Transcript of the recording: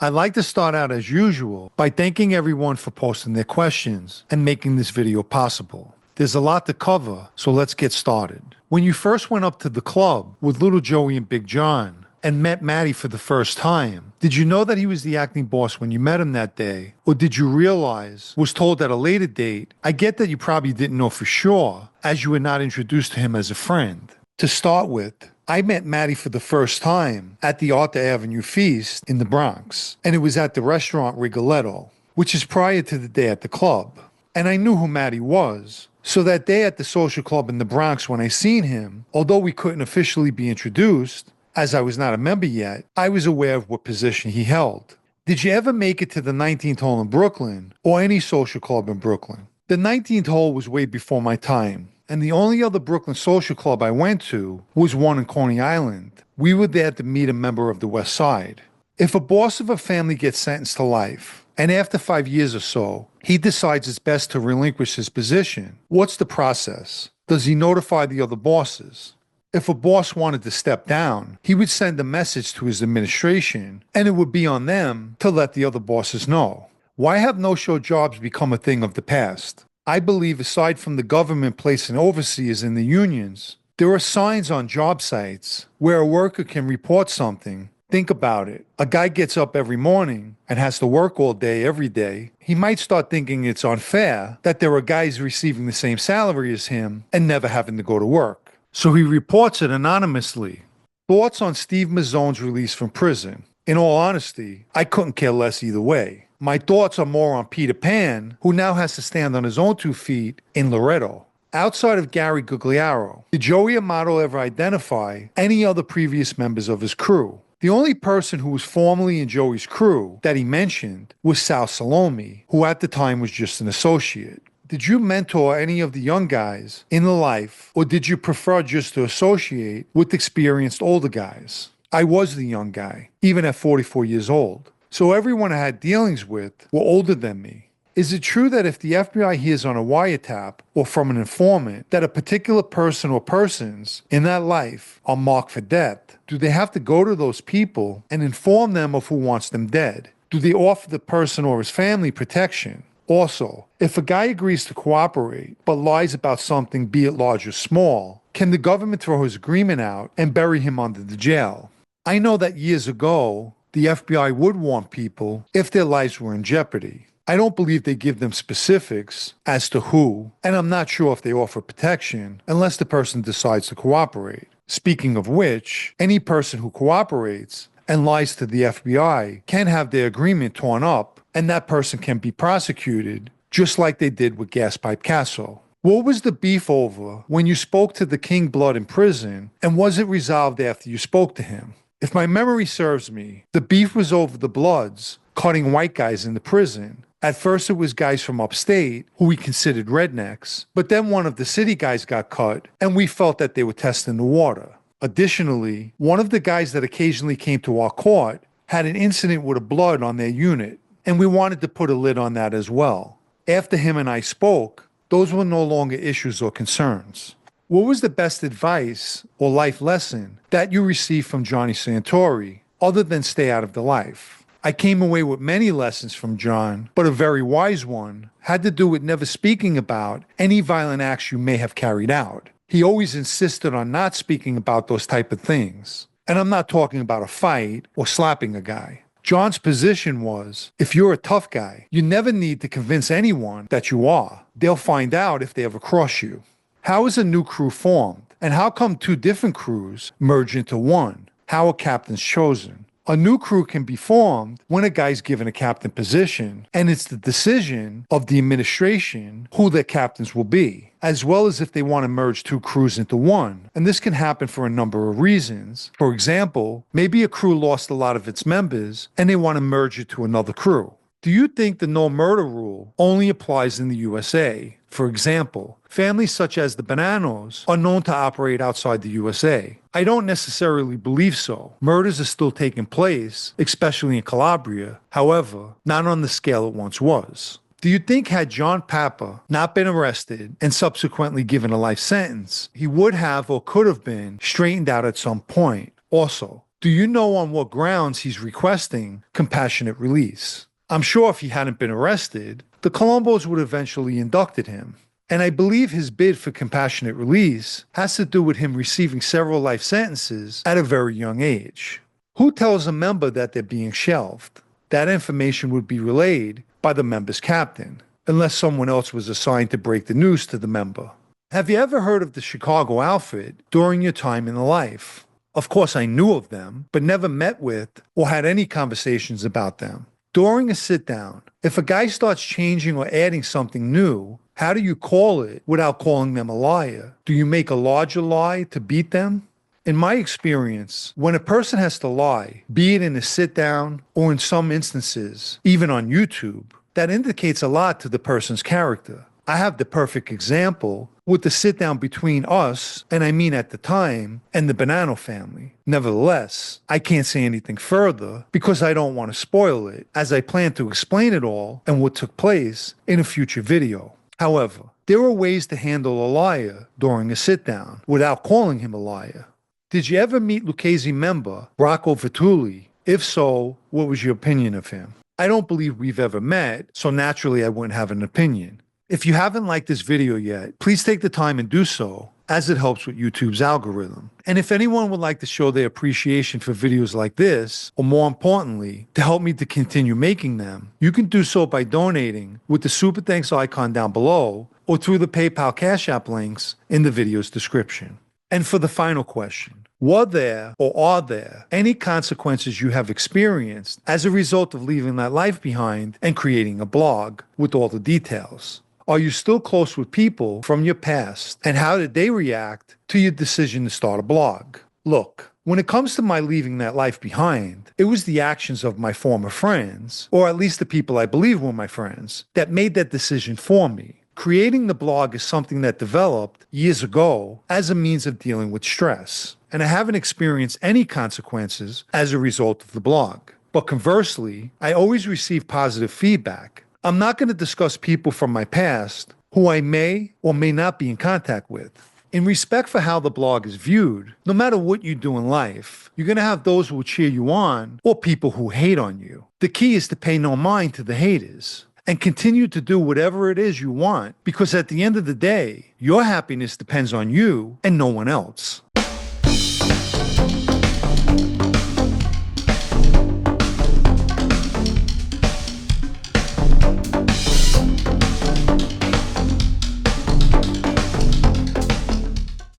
I'd like to start out as usual by thanking everyone for posting their questions and making this video possible. There's a lot to cover, so let's get started. When you first went up to the club with Little Joey and Big John and met Matty for the first time, did you know that he was the acting boss when you met him that day? Or did you realize, was told at a later date? I get that you probably didn't know for sure, as you were not introduced to him as a friend. To start with, I met Matty for the first time at the Arthur Avenue Feast in the Bronx, and it was at the restaurant Rigoletto, which is prior to the day at the club. And I knew who Matty was, so that day at the social club in the Bronx when I seen him, although we couldn't officially be introduced, as I was not a member yet, I was aware of what position he held. Did you ever make it to the 19th hole in Brooklyn, or any social club in Brooklyn? The 19th hole was way before my time, and the only other Brooklyn social club I went to was one in Coney Island. We were there to meet a member of the West Side. If a boss of a family gets sentenced to life, and after 5 years or so, he decides it's best to relinquish his position, what's the process? Does he notify the other bosses? If a boss wanted to step down, he would send a message to his administration, and it would be on them to let the other bosses know. Why have no-show jobs become a thing of the past? I believe aside from the government placing overseers in the unions, there are signs on job sites where a worker can report something. Think about it. A guy gets up every morning and has to work all day every day. He might start thinking it's unfair that there are guys receiving the same salary as him and never having to go to work. So he reports it anonymously. Thoughts on Steve Mazzone's release from prison? In all honesty, I couldn't care less either way. My thoughts are more on Peter Pan, who now has to stand on his own 2 feet in Loretto. Outside of Gary Gugliaro, did Joey Amato ever identify any other previous members of his crew? The only person who was formerly in Joey's crew that he mentioned was Sal Salome, who at the time was just an associate. Did you mentor any of the young guys in the life, or did you prefer just to associate with experienced older guys? I was the young guy, even at 44 years old. So everyone I had dealings with were older than me. Is it true that if the FBI hears on a wiretap or from an informant that a particular person or persons in that life are marked for death, do they have to go to those people and inform them of who wants them dead? Do they offer the person or his family protection? Also, if a guy agrees to cooperate but lies about something, be it large or small, can the government throw his agreement out and bury him under the jail? I know that years ago, the FBI would warn people if their lives were in jeopardy. I don't believe they give them specifics as to who, and I'm not sure if they offer protection unless the person decides to cooperate. Speaking of which, any person who cooperates and lies to the FBI can have their agreement torn up, and that person can be prosecuted, just like they did with Gaspipe Castle. What was the beef over when you spoke to the King Blood in prison, and was it resolved after you spoke to him? If my memory serves me, the beef was over the Bloods cutting white guys in the prison. At first it was guys from upstate who we considered rednecks, but then one of the city guys got cut and we felt that they were testing the water. Additionally, one of the guys that occasionally came to our court had an incident with a Blood on their unit, and we wanted to put a lid on that as well. After him and I spoke, those were no longer issues or concerns. What was the best advice or life lesson that you received from Johnny Santori, other than stay out of the life? I came away with many lessons from John, but a very wise one had to do with never speaking about any violent acts you may have carried out. He always insisted on not speaking about those type of things. And I'm not talking about a fight or slapping a guy. John's position was, if you're a tough guy, you never need to convince anyone that you are. They'll find out if they ever cross you. How is a new crew formed? And how come 2 different crews merge into one? How are captains chosen? A new crew can be formed when a guy's given a captain position, and it's the decision of the administration who their captains will be, as well as if they want to merge 2 crews into one. And this can happen for a number of reasons. For example, maybe a crew lost a lot of its members and they want to merge it to another crew. Do you think the no murder rule only applies in the USA? For example, families such as the Bonanos are known to operate outside the USA. I don't necessarily believe so. Murders are still taking place, especially in Calabria. However, not on the scale it once was. Do you think had John Papa not been arrested and subsequently given a life sentence, he would have or could have been straightened out at some point? Also, Do you know on what grounds he's requesting compassionate release? I'm sure if he hadn't been arrested, the Colombos would eventually inducted him. And I believe his bid for compassionate release has to do with him receiving several life sentences at a very young age. Who tells a member that they're being shelved? That information would be relayed by the member's captain, unless someone else was assigned to break the news to the member. Have you ever heard of the Chicago outfit during your time in the life? Of course, I knew of them, but never met with or had any conversations about them. During a sit-down, if a guy starts changing or adding something new, how do you call it without calling them a liar? Do you make a larger lie to beat them? In my experience, when a person has to lie, be it in a sit-down or in some instances, even on YouTube, that indicates a lot to the person's character. I have the perfect example with the sit-down between us, and I mean at the time, and the Bonanno family. Nevertheless, I can't say anything further because I don't want to spoil it, as I plan to explain it all and what took place in a future video. However, there are ways to handle a liar during a sit-down without calling him a liar. Did you ever meet Lucchese member Rocco Vitulli? If so, what was your opinion of him? I don't believe we've ever met, so naturally I wouldn't have an opinion. If you haven't liked this video yet, please take the time and do so, as it helps with YouTube's algorithm. And if anyone would like to show their appreciation for videos like this, or more importantly, to help me to continue making them, you can do so by donating with the Super Thanks icon down below, or through the PayPal Cash App links in the video's description. And for the final question, were there or are there any consequences you have experienced as a result of leaving that life behind and creating a blog with all the details? Are you still close with people from your past, and how did they react to your decision to start a blog? Look, when it comes to my leaving that life behind, it was the actions of my former friends, or at least the people I believe were my friends, that made that decision for me. Creating the blog is something that developed years ago as a means of dealing with stress, and I haven't experienced any consequences as a result of the blog. But conversely, I always receive positive feedback. I'm not going to discuss people from my past who I may or may not be in contact with. In respect for how the blog is viewed, no matter what you do in life, you're going to have those who will cheer you on or people who hate on you. The key is to pay no mind to the haters and continue to do whatever it is you want, because at the end of the day, your happiness depends on you and no one else.